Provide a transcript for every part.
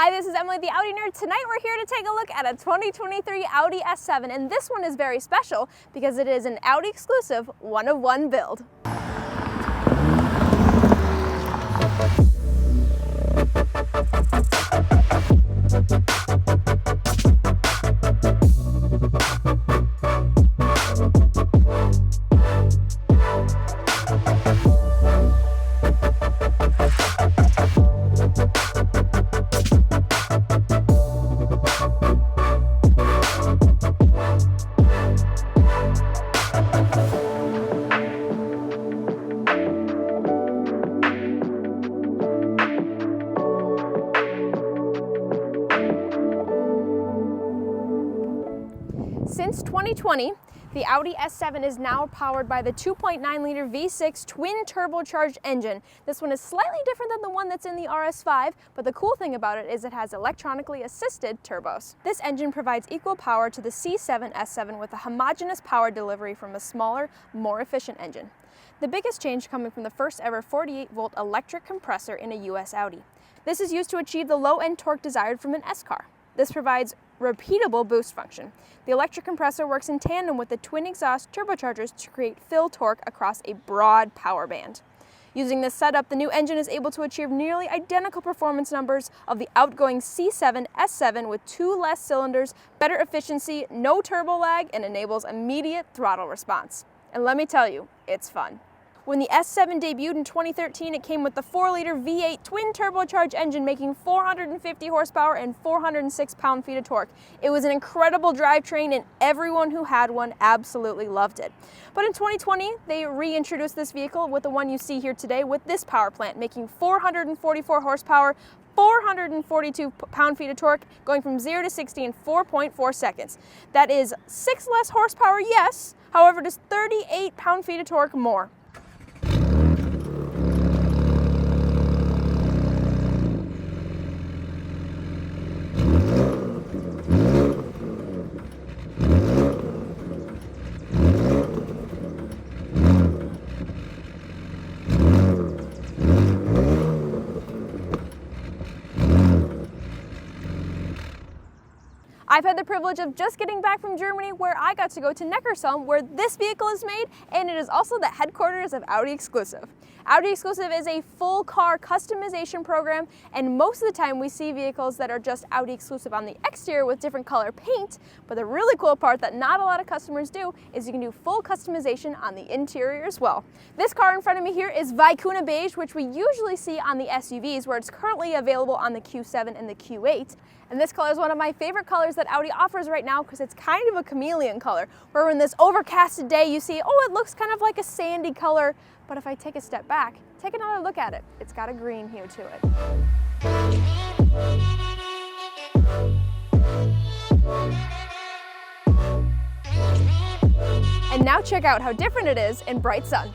Hi, this is Emily, the Audi nerd. Tonight we're here to take a look at a 2023 Audi S7, and this one is very special because it is an Audi exclusive one-of-one build. Since 2020, the Audi S7 is now powered by the 2.9-liter V6 twin turbocharged engine. This one is slightly different than the one that's in the RS5, but the cool thing about it is it has electronically assisted turbos. This engine provides equal power to the C7 S7 with a homogeneous power delivery from a smaller, more efficient engine. The biggest change coming from the first ever 48-volt electric compressor in a US Audi. This is used to achieve the low-end torque desired from an S car. This provides repeatable boost function. The electric compressor works in tandem with the twin exhaust turbochargers to create fill torque across a broad power band. Using this setup, the new engine is able to achieve nearly identical performance numbers of the outgoing C7 S7 with 2 less cylinders, better efficiency, no turbo lag, and enables immediate throttle response. And let me tell you, it's fun. When the S7 debuted in 2013, it came with the 4-liter V8 twin turbocharged engine making 450 horsepower and 406 pound-feet of torque. It was an incredible drivetrain and everyone who had one absolutely loved it. But in 2020, they reintroduced this vehicle with the one you see here today with this power plant making 444 horsepower, 442 pound-feet of torque, going from 0 to 60 in 4.4 seconds. That is 6 less horsepower, yes, however, just 38 pound-feet of torque more. I've had the privilege of just getting back from Germany, where I got to go to Neckarsulm, where this vehicle is made, and it is also the headquarters of Audi Exclusive. Audi Exclusive is a full car customization program, and most of the time we see vehicles that are just Audi Exclusive on the exterior with different color paint, but the really cool part that not a lot of customers do is you can do full customization on the interior as well. This car in front of me here is Vicuna Beige, which we usually see on the SUVs, where it's currently available on the Q7 and the Q8. And this color is one of my favorite colors that Audi offers right now because it's kind of a chameleon color, where in this overcasted day you see, oh, it looks kind of like a sandy color, but if I take a step back, take another look at it, it's got a green hue to it. And now check out how different it is in bright sun.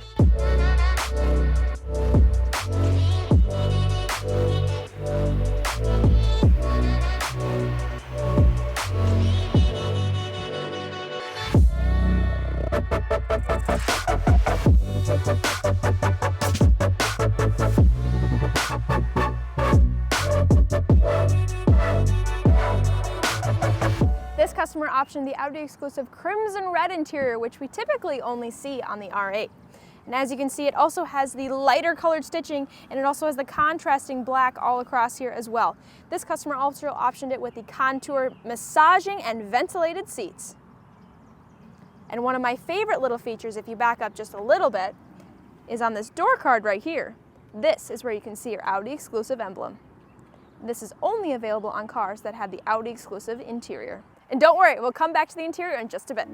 This customer optioned the Audi exclusive crimson red interior, which we typically only see on the R8. And as you can see, it also has the lighter colored stitching, and it also has the contrasting black all across here as well. This customer also optioned it with the contour massaging and ventilated seats. And one of my favorite little features, if you back up just a little bit, is on this door card right here. This is where you can see your Audi exclusive emblem. This is only available on cars that have the Audi exclusive interior. And don't worry, we'll come back to the interior in just a bit.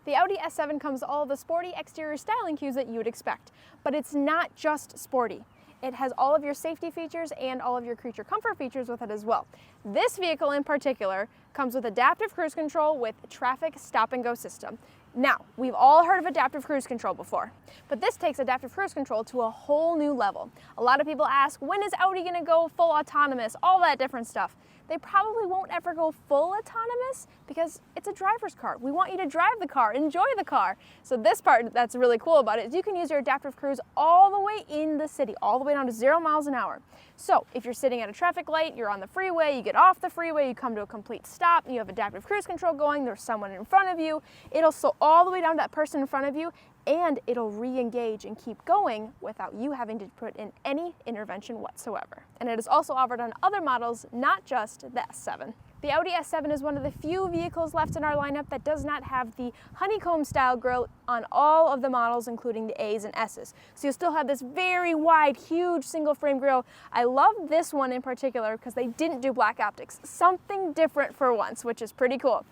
The Audi S7 comes with all of the sporty exterior styling cues that you would expect, but it's not just sporty. It has all of your safety features and all of your creature comfort features with it as well. This vehicle in particular comes with adaptive cruise control with traffic stop and go system. Now, we've all heard of adaptive cruise control before, but this takes adaptive cruise control to a whole new level. A lot of people ask, when is Audi going to go full autonomous, all that different stuff. they probably won't ever go full autonomous because it's a driver's car. We want you to drive the car, enjoy the car. So this part that's really cool about it is you can use your adaptive cruise all the way in the city, all the way down to 0 miles an hour. So if you're sitting at a traffic light, you're on the freeway, you get off the freeway, you come to a complete stop, you have adaptive cruise control going, there's someone in front of you, it'll slow all the way down to that person in front of you, and it'll re-engage and keep going without you having to put in any intervention whatsoever. And it is also offered on other models, not just the S7. The Audi S7 is one of the few vehicles left in our lineup that does not have the honeycomb style grille on all of the models, including the A's and S's. So you'll still have this very wide, huge single frame grille. I love this one in particular because they didn't do black optics. Something different for once, which is pretty cool.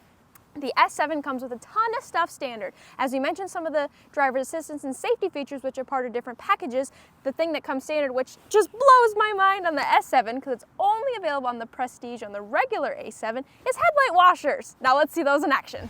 The S7 comes with a ton of stuff standard. As we mentioned, some of the driver assistance and safety features, which are part of different packages, the thing that comes standard, which just blows my mind on the S7, because it's only available on the Prestige, on the regular A7, is headlight washers. Now let's see those in action.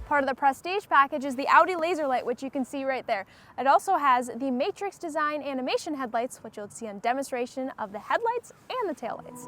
Part of the Prestige package is the Audi laser light, which you can see right there. It also has the Matrix design animation headlights, which you'll see on demonstration of the headlights and the taillights.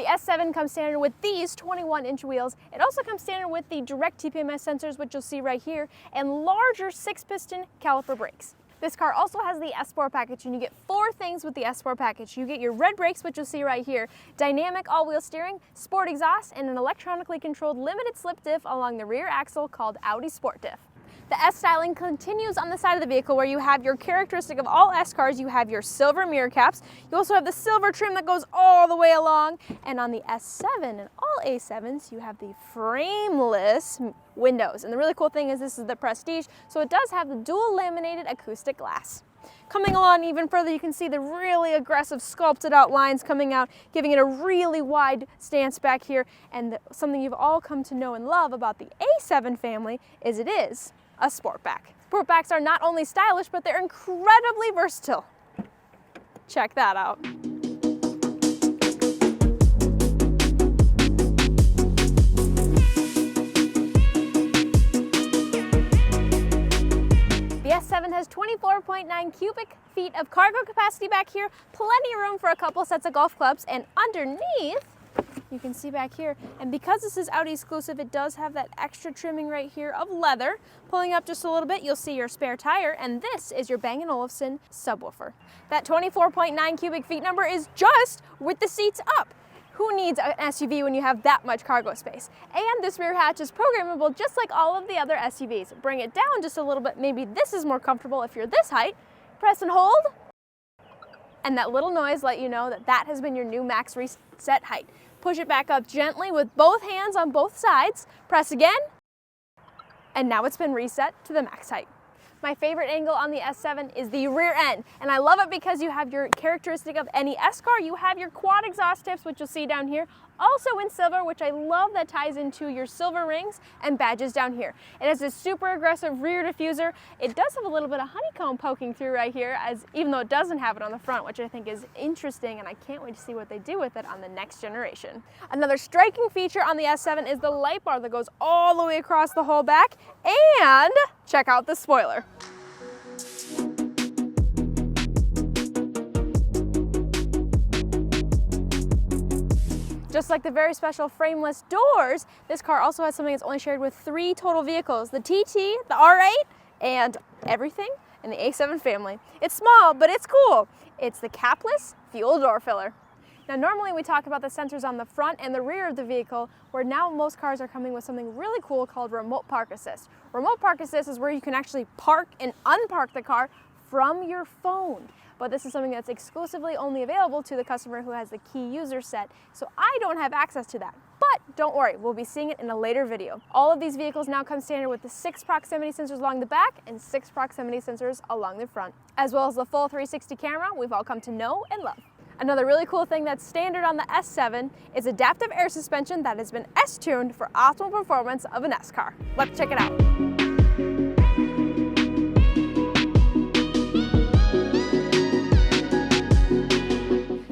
S7 comes standard with these 21-inch wheels. It also comes standard with the direct TPMS sensors, which you'll see right here, and larger 6-piston caliper brakes. This car also has the S4 package, and you get 4 things with the S4 package. You get your red brakes, which you'll see right here, dynamic all-wheel steering, sport exhaust, and an electronically controlled limited slip diff along the rear axle called Audi Sport Diff. The S styling continues on the side of the vehicle, where you have your characteristic of all S cars. You have your silver mirror caps. You also have the silver trim that goes all the way along. And on the S7 and all A7s, you have the frameless windows. And the really cool thing is this is the Prestige, so it does have the dual laminated acoustic glass. Coming along even further, you can see the really aggressive sculpted out lines coming out, giving it a really wide stance back here. And something you've all come to know and love about the A7 family is it is a Sportback. Sportbacks are not only stylish, but they're incredibly versatile. Check that out. The S7 has 24.9 cubic feet of cargo capacity back here, plenty of room for a couple sets of golf clubs, and underneath, you can see back here, and because this is Audi exclusive, it does have that extra trimming right here of leather. Pulling up just a little bit, you'll see your spare tire, and this is your Bang & Olufsen subwoofer. That 24.9 cubic feet number is just with the seats up. Who needs an SUV when you have that much cargo space? And this rear hatch is programmable just like all of the other SUVs. Bring it down just a little bit, maybe this is more comfortable if you're this height. Press and hold, and that little noise let you know that that has been your new max reset height. Push it back up gently with both hands on both sides. Press again, and now it's been reset to the max height. My favorite angle on the S7 is the rear end, and I love it because you have your characteristic of any S car. You have your quad exhaust tips, which you'll see down here, also in silver, which I love that ties into your silver rings and badges down here. It has a super aggressive rear diffuser. It does have a little bit of honeycomb poking through right here, even though it doesn't have it on the front, which I think is interesting, and I can't wait to see what they do with it on the next generation. Another striking feature on the S7 is the light bar that goes all the way across the whole back, and check out the spoiler. Just like the very special frameless doors, this car also has something that's only shared with 3 total vehicles: the TT, the R8, and everything in the A7 family. It's small, but it's cool. It's the capless fuel door filler. Now, normally we talk about the sensors on the front and the rear of the vehicle, where now most cars are coming with something really cool called remote park assist. Remote park assist is where you can actually park and unpark the car from your phone. But this is something that's exclusively only available to the customer who has the key user set, so I don't have access to that. But don't worry, we'll be seeing it in a later video. All of these vehicles now come standard with the 6 proximity sensors along the back and 6 proximity sensors along the front, as well as the full 360 camera we've all come to know and love. Another really cool thing that's standard on the S7 is adaptive air suspension that has been S-tuned for optimal performance of an S car. Let's check it out.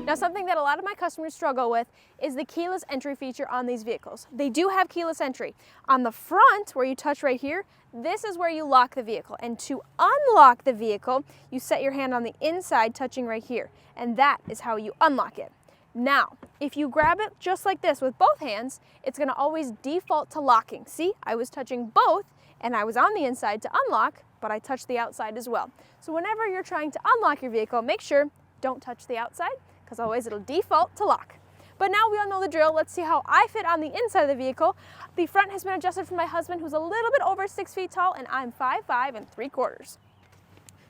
Now, something that a lot of my customers struggle with is the keyless entry feature on these vehicles. They do have keyless entry. On the front, where you touch right here, this is where you lock the vehicle. And to unlock the vehicle, you set your hand on the inside, touching right here. And that is how you unlock it. Now, if you grab it just like this with both hands, it's gonna always default to locking. See, I was touching both and I was on the inside to unlock, but I touched the outside as well. So whenever you're trying to unlock your vehicle, make sure don't touch the outside, because otherwise it'll default to lock. But now we all know the drill. Let's see how I fit on the inside of the vehicle. The front has been adjusted for my husband, who's a little bit over 6 feet tall, and I'm 5'5" 3/4.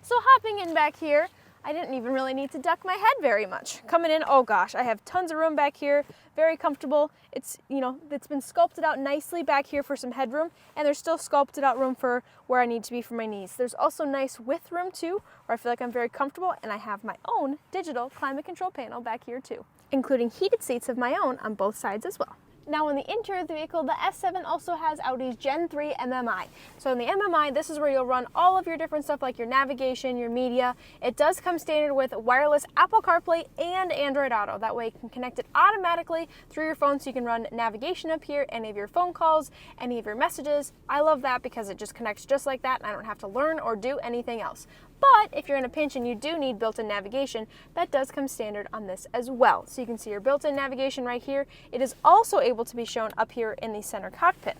So hopping in back here, I didn't even really need to duck my head very much. Coming in, oh gosh, I have tons of room back here, very comfortable. It's, it's been sculpted out nicely back here for some headroom, and there's still sculpted out room for where I need to be for my knees. There's also nice width room too, where I feel like I'm very comfortable, and I have my own digital climate control panel back here too, including heated seats of my own on both sides as well. Now, in the interior of the vehicle, the S7 also has Audi's Gen 3 MMI. So in the MMI, this is where you'll run all of your different stuff like your navigation, your media. It does come standard with wireless Apple CarPlay and Android Auto. That way you can connect it automatically through your phone, so you can run navigation up here, any of your phone calls, any of your messages. I love that because it just connects just like that and I don't have to learn or do anything else. But if you're in a pinch and you do need built-in navigation, that does come standard on this as well. So you can see your built-in navigation right here. It is also able to be shown up here in the center cockpit.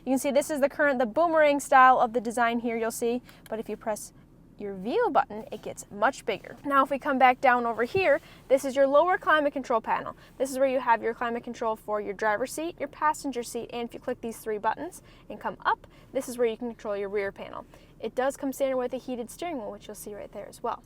You can see this is the boomerang style of the design here, you'll see, but if you press your view button, it gets much bigger. Now, if we come back down over here, this is your lower climate control panel. This is where you have your climate control for your driver's seat, your passenger seat, and if you click these 3 buttons and come up, this is where you can control your rear panel. It does come standard with a heated steering wheel, which you'll see right there as well.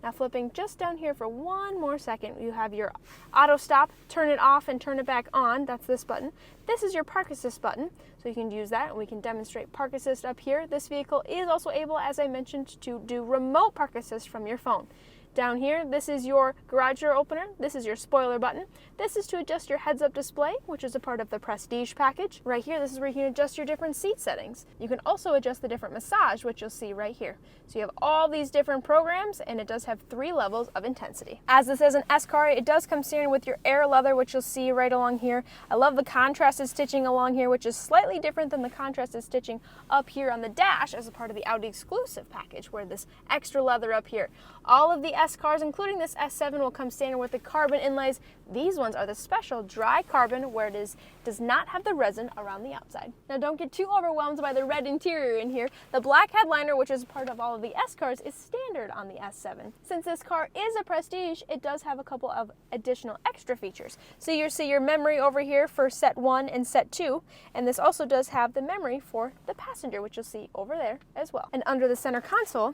Now, flipping just down here for one more second, you have your auto stop, turn it off and turn it back on. That's this button. This is your park assist button, so you can use that, and we can demonstrate park assist up here. This vehicle is also able, as I mentioned, to do remote park assist from your phone. Down here, this is your garage door opener. This is your spoiler button. This is to adjust your heads-up display, which is a part of the Prestige package. Right here, this is where you can adjust your different seat settings. You can also adjust the different massage, which you'll see right here. So you have all these different programs, and it does have 3 levels of intensity. As this is an S car, it does come standard with your air leather, which you'll see right along here. I love the contrasted stitching along here, which is slightly different than the contrasted stitching up here on the dash as a part of the Audi exclusive package, where this extra leather up here. All of the S cars, including this S7, will come standard with the carbon inlays. These ones are the special dry carbon, where it does not have the resin around the outside. Now, don't get too overwhelmed by the red interior in here. The black headliner, which is part of all of the S cars, is standard on the S7. Since this car is a Prestige, it does have a couple of additional extra features. So you see your memory over here for set 1 and set 2, and this also does have the memory for the passenger, which you'll see over there as well. And under the center console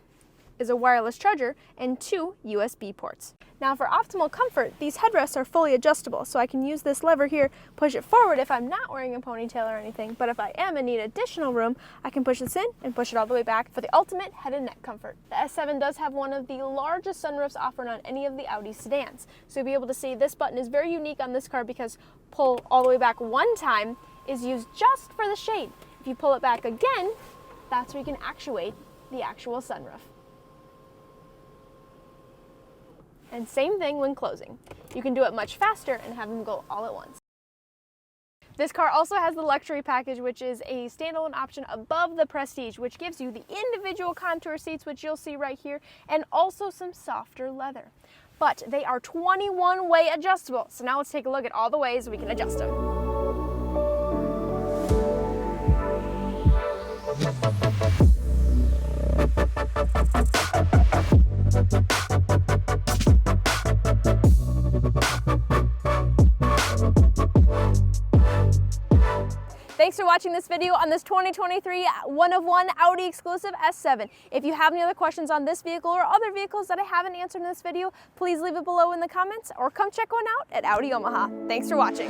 is a wireless charger and 2 USB ports. Now, for optimal comfort, these headrests are fully adjustable, so I can use this lever here, push it forward if I'm not wearing a ponytail or anything, but if I am and need additional room, I can push this in and push it all the way back for the ultimate head and neck comfort. The S7 does have one of the largest sunroofs offered on any of the Audi sedans, so you'll be able to see this button is very unique on this car because pull all the way back one time is used just for the shade. If you pull it back again, that's where you can actuate the actual sunroof. And same thing when closing. You can do it much faster and have them go all at once. This car also has the luxury package, which is a standalone option above the Prestige, which gives you the individual contour seats, which you'll see right here, and also some softer leather. But they are 21-way adjustable. So now let's take a look at all the ways we can adjust them. Thanks for watching. watching this video on this 2023 one-of-one Audi exclusive S7. If you have any other questions on this vehicle or other vehicles that I haven't answered in this video, please leave it below in the comments or come check one out at Audi Omaha. Thanks for watching.